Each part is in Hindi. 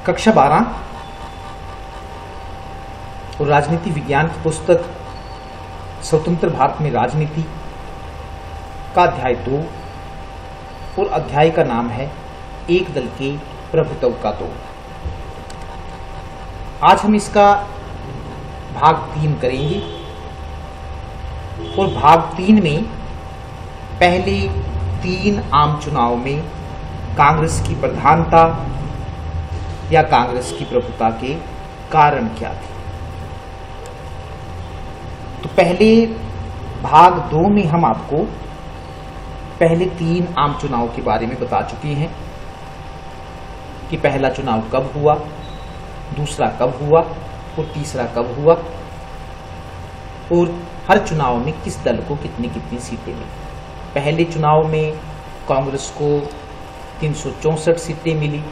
कक्षा 12 और राजनीति विज्ञान की पुस्तक स्वतंत्र भारत में राजनीति का अध्याय 2 और अध्याय का नाम है एक दल के प्रभुत्व का तोड़। आज हम इसका भाग 3 करेंगे और भाग 3 में पहले 3 आम चुनाव में कांग्रेस की प्रधानता या कांग्रेस की प्रभुता के कारण क्या थे। तो पहले भाग 2 में हम आपको पहले 3 आम चुनाव के बारे में बता चुके हैं कि पहला चुनाव कब हुआ, दूसरा कब हुआ और तीसरा कब हुआ और हर चुनाव में किस दल को कितनी कितनी सीटें मिली। पहले चुनाव में कांग्रेस को 364 सीटें मिली,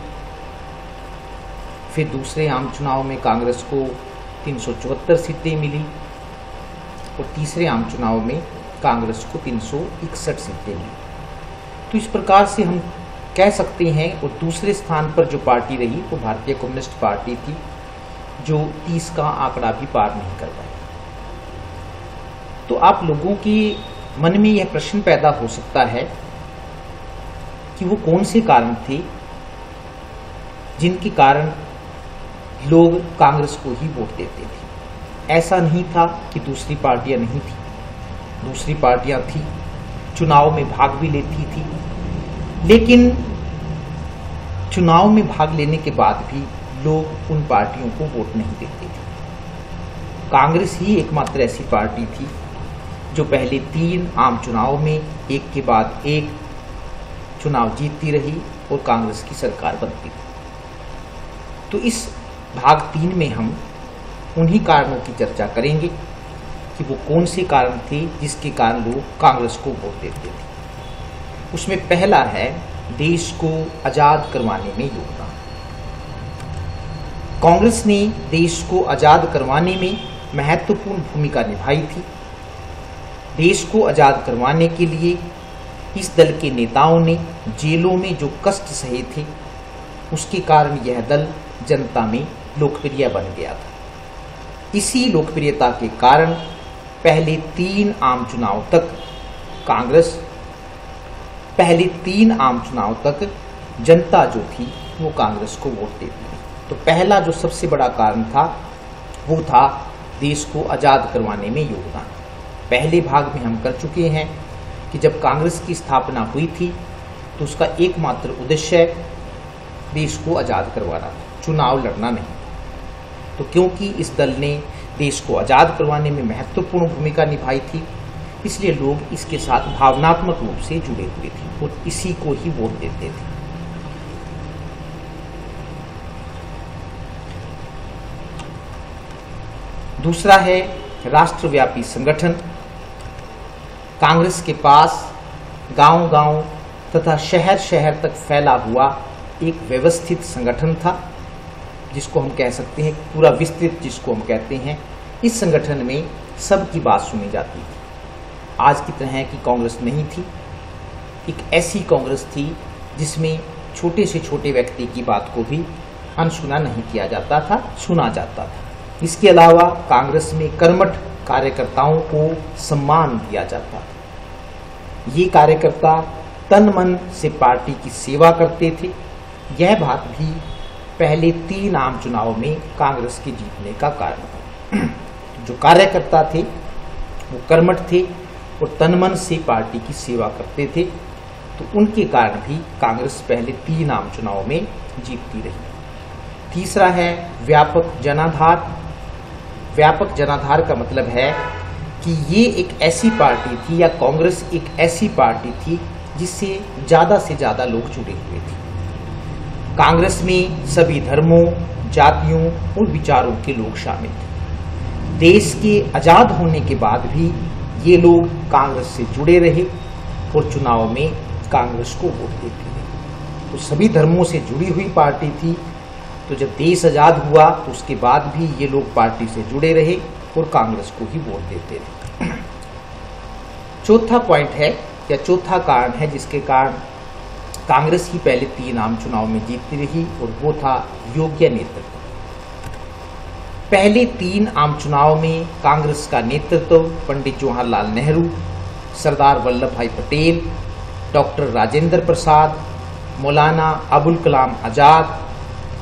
फिर दूसरे आम चुनाव में कांग्रेस को 374 सीटें मिली और तीसरे आम चुनाव में कांग्रेस को 361 सीटें मिली। तो इस प्रकार से हम कह सकते हैं। और दूसरे स्थान पर जो पार्टी रही वो भारतीय कम्युनिस्ट पार्टी थी, जो 30 का आंकड़ा भी पार नहीं कर पाई। तो आप लोगों के मन में यह प्रश्न पैदा हो सकता है कि वो कौन से कारण थे जिनके कारण लोग कांग्रेस को ही वोट देते थे। ऐसा नहीं था कि दूसरी पार्टियां नहीं थी, दूसरी पार्टियां थी, चुनाव में भाग भी लेती थी, लेकिन चुनाव में भाग लेने के बाद भी लोग उन पार्टियों को वोट नहीं देते थे। कांग्रेस ही एकमात्र ऐसी पार्टी थी जो पहले 3 आम चुनाव में एक के बाद एक चुनाव जीतती रही और कांग्रेस की सरकार बनती रही। तो इस भाग 3 में हम उन्हीं कारणों की चर्चा करेंगे कि वो कौन से कारण थे जिसके कारण लोग कांग्रेस को वोट देते थे। उसमें पहला है देश को आजाद करवाने में योगदान। कांग्रेस ने देश को आजाद करवाने में महत्वपूर्ण भूमिका निभाई थी। देश को आजाद करवाने के लिए इस दल के नेताओं ने जेलों में जो कष्ट सहे थे, उसके कारण यह दल जनता में लोकप्रिय बन गया था। इसी लोकप्रियता के कारण पहले 3 आम चुनाव तक जनता जो थी वो कांग्रेस को वोट देती थी। तो पहला जो सबसे बड़ा कारण था वो था देश को आजाद करवाने में योगदान। पहले भाग में हम कर चुके हैं कि जब कांग्रेस की स्थापना हुई थी तो उसका एकमात्र उद्देश्य देश को आजाद करवाना था, चुनाव लड़ना नहीं। तो क्योंकि इस दल ने देश को आजाद करवाने में महत्वपूर्ण भूमिका निभाई थी, इसलिए लोग इसके साथ भावनात्मक रूप से जुड़े हुए थे और इसी को ही वोट देते थे। दूसरा है राष्ट्रव्यापी संगठन। कांग्रेस के पास गांव-गांव तथा शहर-शहर तक फैला हुआ एक व्यवस्थित संगठन था, जिसको हम कह सकते हैं पूरा विस्तृत, जिसको हम कहते हैं। इस संगठन में सबकी बात सुनी जाती थी। आज की तरह की कांग्रेस नहीं थी। एक ऐसी कांग्रेस थी जिसमें छोटे से छोटे व्यक्ति की बात को भी अनसुना नहीं किया जाता था, सुना जाता था। इसके अलावा कांग्रेस में कर्मठ कार्यकर्ताओं को सम्मान दिया जाता था। ये कार्यकर्ता तन मन से पार्टी की सेवा करते थे। यह बात भी पहले 3 आम चुनाव में कांग्रेस के जीतने का कारण था। जो कार्यकर्ता थे वो कर्मठ थे और तन मन से पार्टी की सेवा करते थे, तो उनके कारण भी कांग्रेस पहले 3 आम चुनाव में जीतती रही। तीसरा है व्यापक जनाधार। व्यापक जनाधार का मतलब है कि ये एक ऐसी पार्टी थी या कांग्रेस एक ऐसी पार्टी थी जिससे ज़्यादा से ज़्यादा लोग जुड़े हुए थे। कांग्रेस में सभी धर्मों, जातियों और विचारों के लोग शामिल थे। देश के आज़ाद होने के बाद भी ये लोग कांग्रेस से जुड़े रहे और चुनाव में कांग्रेस को वोट देते रहे। तो सभी धर्मों से जुड़ी हुई पार्टी थी। तो जब देश आज़ाद हुआ तो उसके बाद भी ये लोग पार्टी से जुड़े रहे और कांग्रेस को ही वोट देते रहे। चौथा पॉइंट है या चौथा कारण है जिसके कारण कांग्रेस ही पहले 3 आम चुनाव में जीतती रही और वो था योग्य नेतृत्व। पहले 3 आम चुनाव में कांग्रेस का नेतृत्व पंडित जवाहरलाल नेहरू, सरदार वल्लभ भाई पटेल, डॉक्टर राजेंद्र प्रसाद, मौलाना अबुल कलाम आजाद,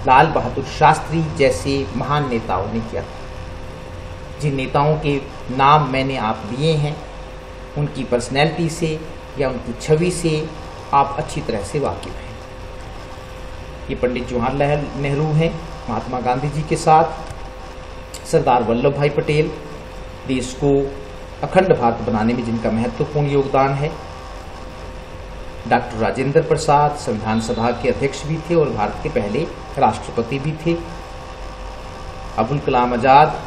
लाल बहादुर शास्त्री जैसे महान नेताओं ने किया था। जिन नेताओं के नाम मैंने आप लिए हैं, उनकी पर्सनैलिटी से या उनकी छवि से आप अच्छी तरह से वाकिफ हैं। ये पंडित जवाहरलाल नेहरू हैं, महात्मा गांधी जी के साथ सरदार वल्लभ भाई पटेल, देश को अखंड भारत बनाने में जिनका महत्वपूर्ण योगदान है। डॉक्टर राजेंद्र प्रसाद संविधान सभा के अध्यक्ष भी थे और भारत के पहले राष्ट्रपति भी थे। अबुल कलाम आजाद,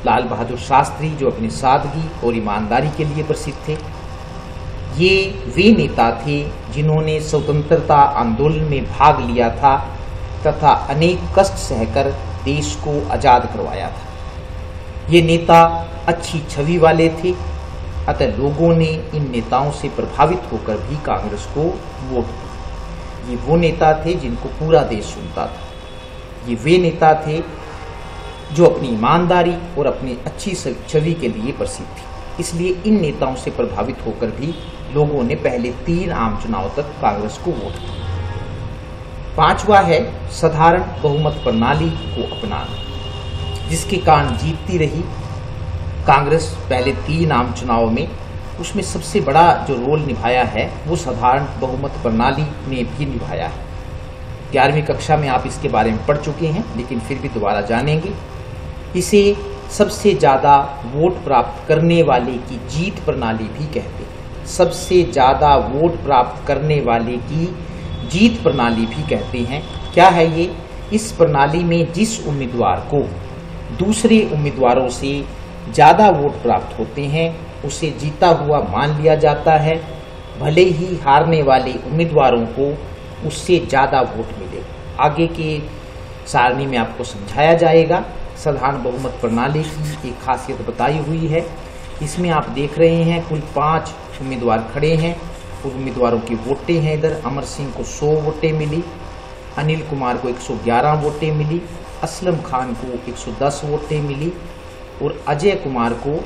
लाल बहादुर शास्त्री जो अपनी सादगी और ईमानदारी के लिए प्रसिद्ध थे। ये वे नेता थे जिन्होंने स्वतंत्रता आंदोलन में भाग लिया था तथा अनेक कष्ट सहकर देश को आजाद करवाया था। ये नेता अच्छी छवि वाले थे, अतः लोगों ने इन नेताओं से प्रभावित होकर भी कांग्रेस को वोट दिया। ये वो नेता थे जिनको पूरा देश सुनता था। ये वे नेता थे जो अपनी ईमानदारी और अपनी अच्छी छवि के लिए प्रसिद्ध थे। इसलिए इन नेताओं से प्रभावित होकर भी लोगों ने पहले 3 आम चुनाव तक कांग्रेस को वोट दिया। 5वां है साधारण बहुमत प्रणाली को अपनाना, जिसके कारण जीतती रही कांग्रेस पहले 3 आम चुनाव में। उसमें सबसे बड़ा जो रोल निभाया है वो साधारण बहुमत प्रणाली ने भी निभाया है। 11वीं कक्षा में आप इसके बारे में पढ़ चुके हैं, लेकिन फिर भी दोबारा जानेंगे। इसे सबसे ज्यादा वोट प्राप्त करने वाले की जीत प्रणाली भी कहते हैं। सबसे ज्यादा वोट प्राप्त करने वाले की जीत प्रणाली भी कहते हैं। क्या है ये? इस प्रणाली में जिस उम्मीदवार को दूसरे उम्मीदवारों से ज्यादा वोट प्राप्त होते हैं उसे जीता हुआ मान लिया जाता है, भले ही हारने वाले उम्मीदवारों को उससे ज्यादा वोट मिले। आगे के सारणी में आपको समझाया जाएगा। साधारण बहुमत प्रणाली की एक खासियत बताई हुई है। इसमें आप देख रहे हैं कुल 5 उम्मीदवार खड़े हैं और उम्मीदवारों की वोटें हैं। इधर अमर सिंह को 100 वोटें मिली, अनिल कुमार को 111 वोटें मिली, असलम खान को 110 वोटें मिली और अजय कुमार को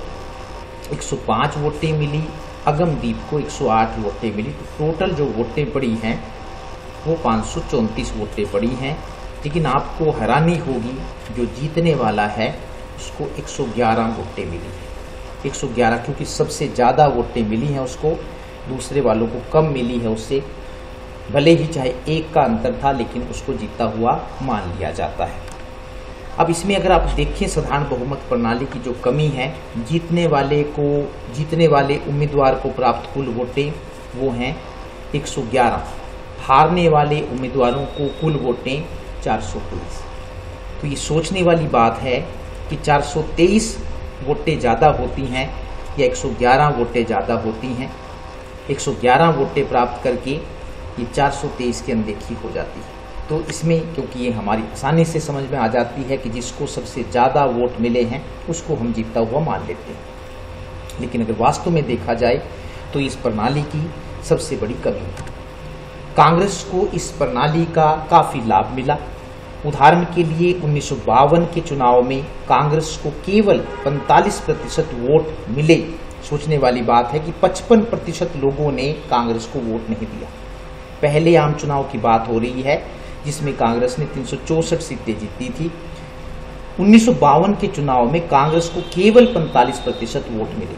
105 वोटें मिली, अगमदीप को 108 वोटें मिली। तो टोटल जो वोटें पड़ी हैं वो 534 वोटें पड़ी हैं। लेकिन आपको हैरानी होगी, जो जीतने वाला है उसको 111 वोटें मिली है। 111 क्योंकि सबसे ज़्यादा वोटें मिली हैं उसको, दूसरे वालों को कम मिली है उससे। भले ही चाहे 1 का अंतर था, लेकिन उसको जीता हुआ मान लिया जाता है। अब इसमें अगर आप देखें साधारण बहुमत प्रणाली की जो कमी है, जीतने वाले उम्मीदवार को प्राप्त कुल वोटें वो हैं 111, हारने वाले उम्मीदवारों को कुल वोटें 423। तो ये सोचने वाली बात है कि 423 वोटें ज़्यादा होती हैं या 111 वोटें ज़्यादा होती हैं। 111 वोटें प्राप्त करके ये 423 की अनदेखी हो जाती है। तो इसमें क्योंकि ये हमारी आसानी से समझ में आ जाती है कि जिसको सबसे ज़्यादा वोट मिले हैं उसको हम जीता हुआ मान लेते हैं। लेकिन अगर वास्तव में देखा जाए तो इस प्रणाली की सबसे बड़ी कमी है। कांग्रेस को इस प्रणाली का काफ़ी लाभ मिला। उदाहरण के लिए 1952 के चुनाव में कांग्रेस को केवल 45% वोट मिले। सोचने वाली बात है कि 55% लोगों ने कांग्रेस को वोट नहीं दिया। पहले आम चुनाव की बात हो रही है जिसमें कांग्रेस ने 364 सीटें जीती थी। 1952 के चुनाव में कांग्रेस को केवल 45% वोट मिले,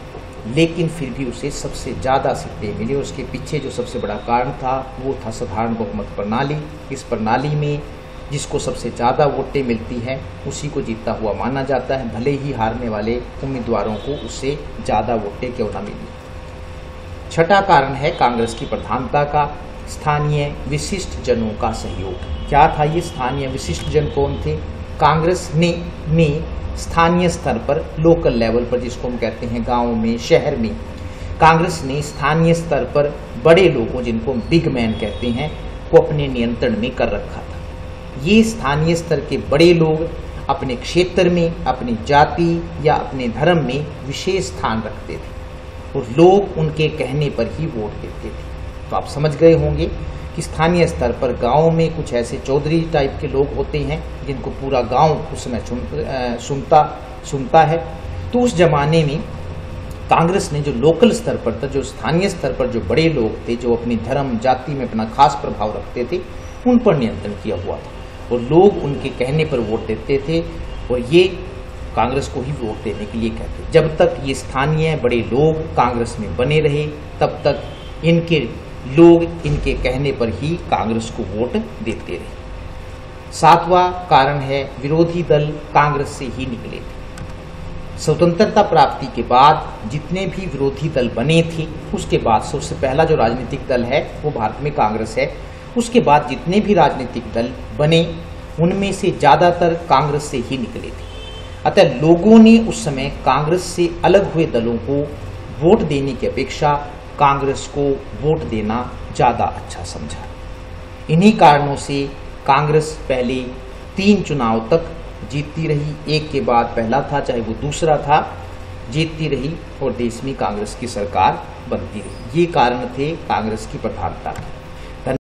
लेकिन फिर भी उसे सबसे ज़्यादा सीटें मिली। उसके पीछे जो सबसे बड़ा कारण था वो था साधारण बहुमत प्रणाली। इस प्रणाली में जिसको सबसे ज़्यादा वोटें मिलती हैं उसी को जीता हुआ माना जाता है, भले ही हारने वाले उम्मीदवारों को उससे ज़्यादा वोटें क्यों न मिली। छठा कारण है कांग्रेस की प्रधानता का स्थानीय विशिष्ट जनों का सहयोग। क्या था ये स्थानीय विशिष्ट जन? कौन थे? कांग्रेस ने स्थानीय स्तर पर, लोकल लेवल पर, जिसको हम कहते हैं गाँव में, शहर में, कांग्रेस ने स्थानीय स्तर पर बड़े लोगों, जिनको हम बिग मैन कहते हैं, को अपने नियंत्रण में कर रखा था। ये स्थानीय स्तर के बड़े लोग अपने क्षेत्र में, अपनी जाति या अपने धर्म में विशेष स्थान रखते थे और लोग उनके कहने पर ही वोट देते थे। तो आप समझ गए होंगे कि स्थानीय स्तर पर गाँव में कुछ ऐसे चौधरी टाइप के लोग होते हैं जिनको पूरा गाँव उस समय सुनता है। तो उस जमाने में कांग्रेस ने जो लोकल स्तर पर था, जो स्थानीय स्तर पर जो बड़े लोग थे, जो अपनी धर्म जाति में अपना खास प्रभाव रखते थे, उन पर नियंत्रण किया हुआ था और लोग उनके कहने पर वोट देते थे और ये कांग्रेस को ही वोट देने के लिए कहते। जब तक ये स्थानीय बड़े लोग कांग्रेस में बने रहे तब तक इनके लोग इनके कहने पर ही कांग्रेस को वोट देते रहे। 7वां कारण है विरोधी दल कांग्रेस से ही निकले थे। स्वतंत्रता प्राप्ति के बाद जितने भी विरोधी दल बने थे, उसके बाद सबसे पहला जो राजनीतिक दल है वो भारत में कांग्रेस है। उसके बाद जितने भी राजनीतिक दल बने उनमें से ज़्यादातर कांग्रेस से ही निकले थे। अतः लोगों ने उस समय कांग्रेस से अलग हुए दलों को वोट देने की अपेक्षा कांग्रेस को वोट देना ज़्यादा अच्छा समझा। इन्हीं कारणों से कांग्रेस पहले 3 चुनाव तक जीतती रही, एक के बाद पहला था चाहे वो दूसरा था, जीतती रही और देश में कांग्रेस की सरकार बनती रही। ये कारण थे कांग्रेस की प्रधानता के।